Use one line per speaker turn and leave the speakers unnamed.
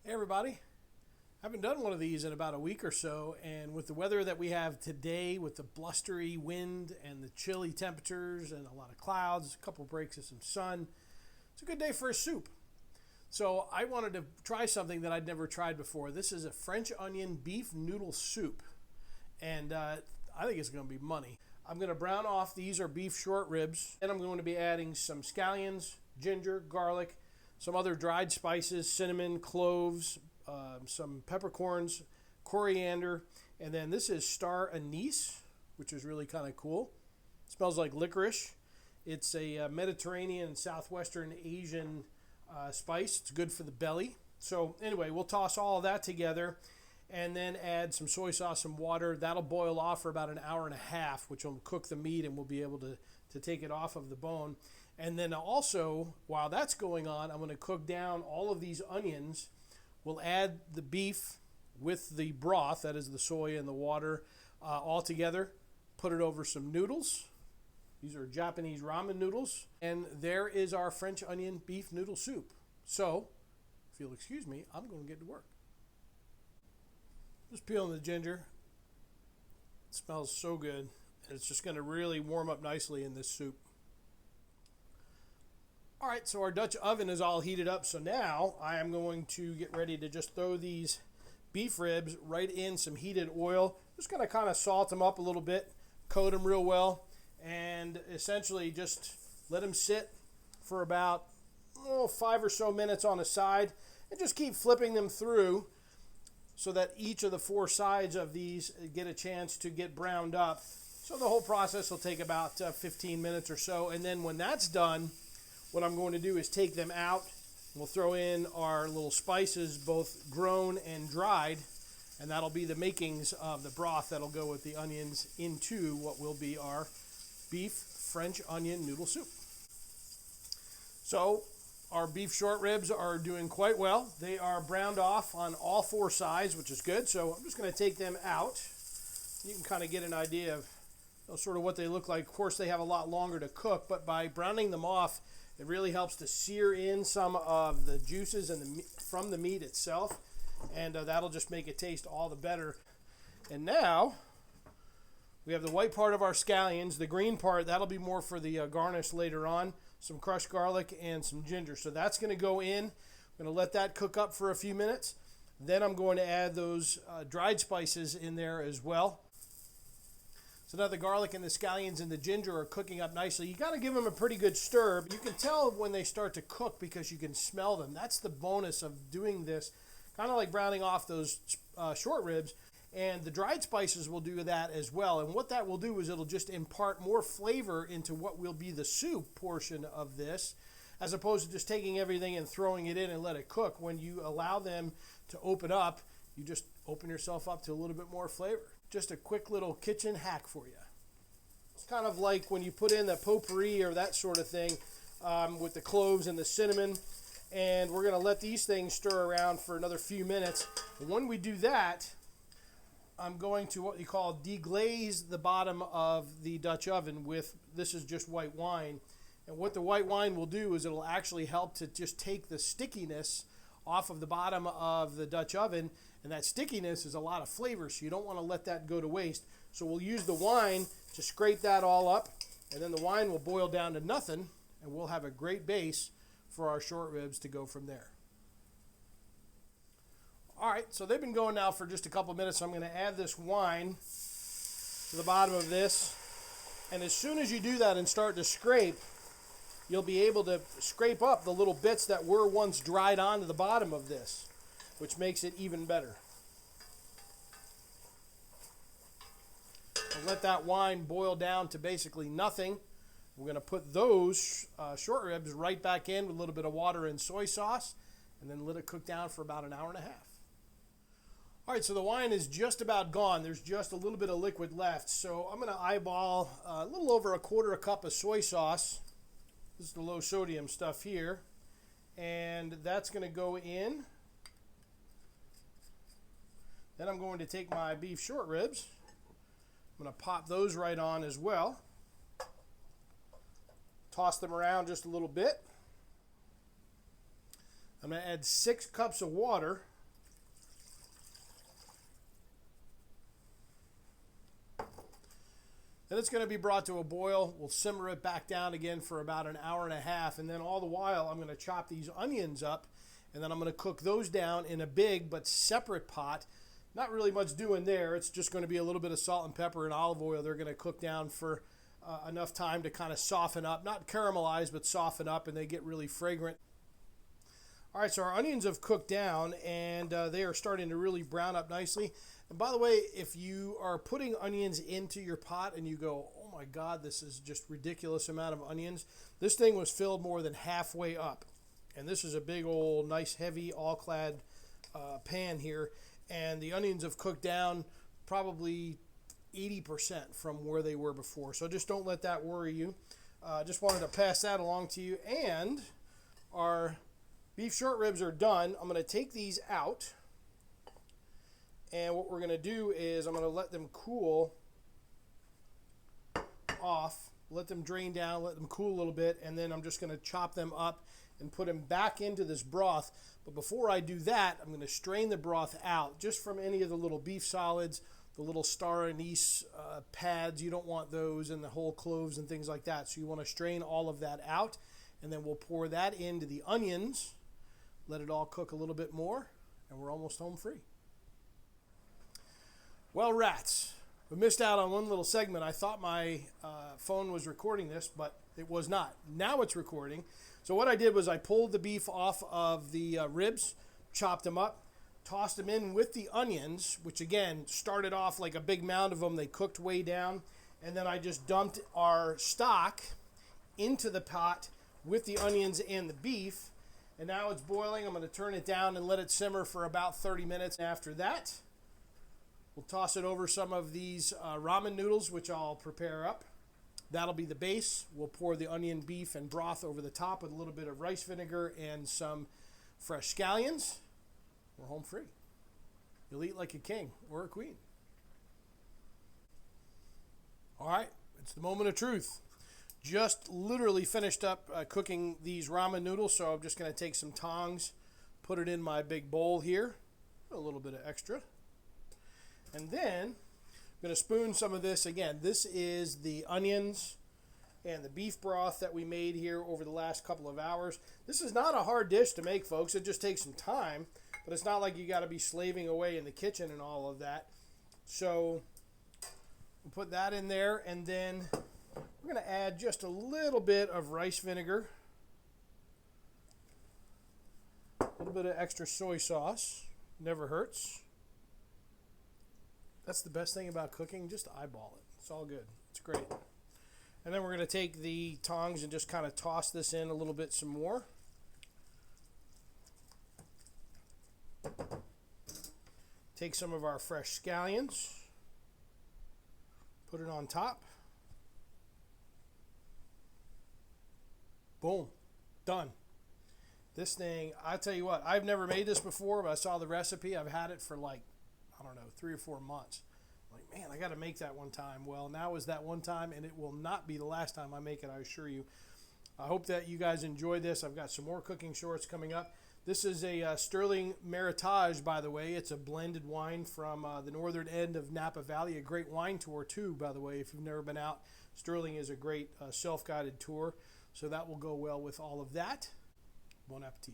Hey everybody, I haven't done one of these in about a week or so, and with the weather that we have today, with the blustery wind and the chilly temperatures and a lot of clouds, a couple breaks of some sun, it's a good day for a soup. So I wanted to try something that I'd never tried before. This is a French onion beef noodle soup, and I think it's going to be money. I'm going to brown off, these are beef short ribs, and I'm going to be adding some scallions, ginger, garlic, some other dried spices, cinnamon, cloves, some peppercorns, coriander, and then this is star anise, which is really kind of cool. It smells like licorice. It's a Mediterranean and Southwestern Asian spice. It's good for the belly. So anyway, we'll toss all of that together and then add some soy sauce and water. That'll boil off for about an hour and a half, which will cook the meat and we'll be able to take it off of the bone. And then also, while that's going on, I'm going to cook down all of these onions. We'll add the beef with the broth, that is the soy and the water, all together. Put it over some noodles. These are Japanese ramen noodles. And there is our French onion beef noodle soup. So, if you'll excuse me, I'm going to get to work. Just peeling the ginger. It smells so good. And it's just going to really warm up nicely in this soup. All right, so our Dutch oven is all heated up. So now I am going to get ready to just throw these beef ribs right in some heated oil. Just going to kind of salt them up a little bit, coat them real well, and essentially just let them sit for about 5 or so minutes on a side, and just keep flipping them through so that each of the 4 sides of these get a chance to get browned up. So the whole process will take about 15 minutes or so. And then when that's done, what I'm going to do is take them out. We'll throw in our little spices, both grown and dried, and that'll be the makings of the broth that'll go with the onions into what will be our beef French onion noodle soup. So our beef short ribs are doing quite well. They are browned off on all 4 sides, which is good. So I'm just going to take them out. You can kind of get an idea of sort of what they look like. Of course, they have a lot longer to cook, but by browning them off, it really helps to sear in some of the juices and from the meat itself, and that'll just make it taste all the better. And now we have the white part of our scallions. The green part, that'll be more for the garnish later on. Some crushed garlic and some ginger. So that's going to go in. I'm going to let that cook up for a few minutes. Then I'm going to add those dried spices in there as well. So now the garlic and the scallions and the ginger are cooking up nicely. You got to give them a pretty good stir. But you can tell when they start to cook because you can smell them. That's the bonus of doing this. Kind of like browning off those short ribs. And the dried spices will do that as well. And what that will do is it'll just impart more flavor into what will be the soup portion of this, as opposed to just taking everything and throwing it in and let it cook. When you allow them to open up, you just open yourself up to a little bit more flavor. Just a quick little kitchen hack for you. It's kind of like when you put in the potpourri or that sort of thing with the cloves and the cinnamon. And we're going to let these things stir around for another few minutes. And when we do that, I'm going to what you call deglaze the bottom of the Dutch oven with, this is just white wine. And what the white wine will do is it'll actually help to just take the stickiness off of the bottom of the Dutch oven. And that stickiness is a lot of flavor, so you don't want to let that go to waste. So we'll use the wine to scrape that all up, and then the wine will boil down to nothing, and we'll have a great base for our short ribs to go from there. All right, so they've been going now for just a couple minutes, so I'm going to add this wine to the bottom of this. And as soon as you do that and start to scrape, you'll be able to scrape up the little bits that were once dried onto the bottom of this, which makes it even better. I'll let that wine boil down to basically nothing. We're going to put those short ribs right back in with a little bit of water and soy sauce, and then let it cook down for about an hour and a half. All right, so the wine is just about gone. There's just a little bit of liquid left. So I'm going to eyeball a little over 1/4 cup of soy sauce. This is the low sodium stuff here. And that's going to go in. Then I'm going to take my beef short ribs. I'm going to pop those right on as well. Toss them around just a little bit. I'm going to add 6 cups of water. Then it's going to be brought to a boil. We'll simmer it back down again for about an hour and a half. And then all the while, I'm going to chop these onions up. And then I'm going to cook those down in a big but separate pot. Not really much doing there. It's just going to be a little bit of salt and pepper and olive oil. They're going to cook down for enough time to kind of soften up. Not caramelize, but soften up, and they get really fragrant. All right, so our onions have cooked down, and they are starting to really brown up nicely. And by the way, if you are putting onions into your pot and you go, oh my God, this is just ridiculous amount of onions, this thing was filled more than halfway up. And this is a big old, nice, heavy, all-clad pan here. And the onions have cooked down probably 80% from where they were before. So just don't let that worry you. Just wanted to pass that along to you. And our beef short ribs are done. I'm going to take these out. And what we're going to do is I'm going to let them cool off. Let them drain down, let them cool a little bit. And then I'm just going to chop them up and put them back into this broth. But before I do that, I'm going to strain the broth out just from any of the little beef solids, the little star anise pads. You don't want those, and the whole cloves and things like that. So you want to strain all of that out. And then we'll pour that into the onions. Let it all cook a little bit more, and we're almost home free. Well, rats, we missed out on one little segment. I thought my phone was recording this, but it was not. Now it's recording. So what I did was I pulled the beef off of the ribs, chopped them up, tossed them in with the onions, which again started off like a big mound of them. They cooked way down. And then I just dumped our stock into the pot with the onions and the beef. And now it's boiling. I'm going to turn it down and let it simmer for about 30 minutes. After that, we'll toss it over some of these ramen noodles, which I'll prepare up. That'll be the base. We'll pour the onion, beef, and broth over the top with a little bit of rice vinegar and some fresh scallions. We're home free. You'll eat like a king or a queen. All right, it's the moment of truth. Just literally finished up cooking these ramen noodles, so I'm just going to take some tongs, put it in my big bowl here, a little bit of extra. And then I'm going to spoon some of this. Again, this is the onions and the beef broth that we made here over the last couple of hours. This is not a hard dish to make, folks. It just takes some time, but it's not like you got to be slaving away in the kitchen and all of that. So we'll put that in there, and then we're going to add just a little bit of rice vinegar, a little bit of extra soy sauce. Never hurts. That's the best thing about cooking. Just eyeball it. It's all good. It's great. And then we're going to take the tongs and just kind of toss this in a little bit some more. Take some of our fresh scallions, put it on top. Boom. Done. This thing, I tell you what, I've never made this before, but I saw the recipe. I've had it for like, I don't know, 3 or 4 months. I'm like, man, I got to make that one time. Well, now is that one time, and it will not be the last time I make it, I assure you. I hope that you guys enjoyed this. I've got some more cooking shorts coming up. This is a Sterling Meritage, by the way. It's a blended wine from the northern end of Napa Valley. A great wine tour, too, by the way. If you've never been out, Sterling is a great self-guided tour. So that will go well with all of that. Bon appetit.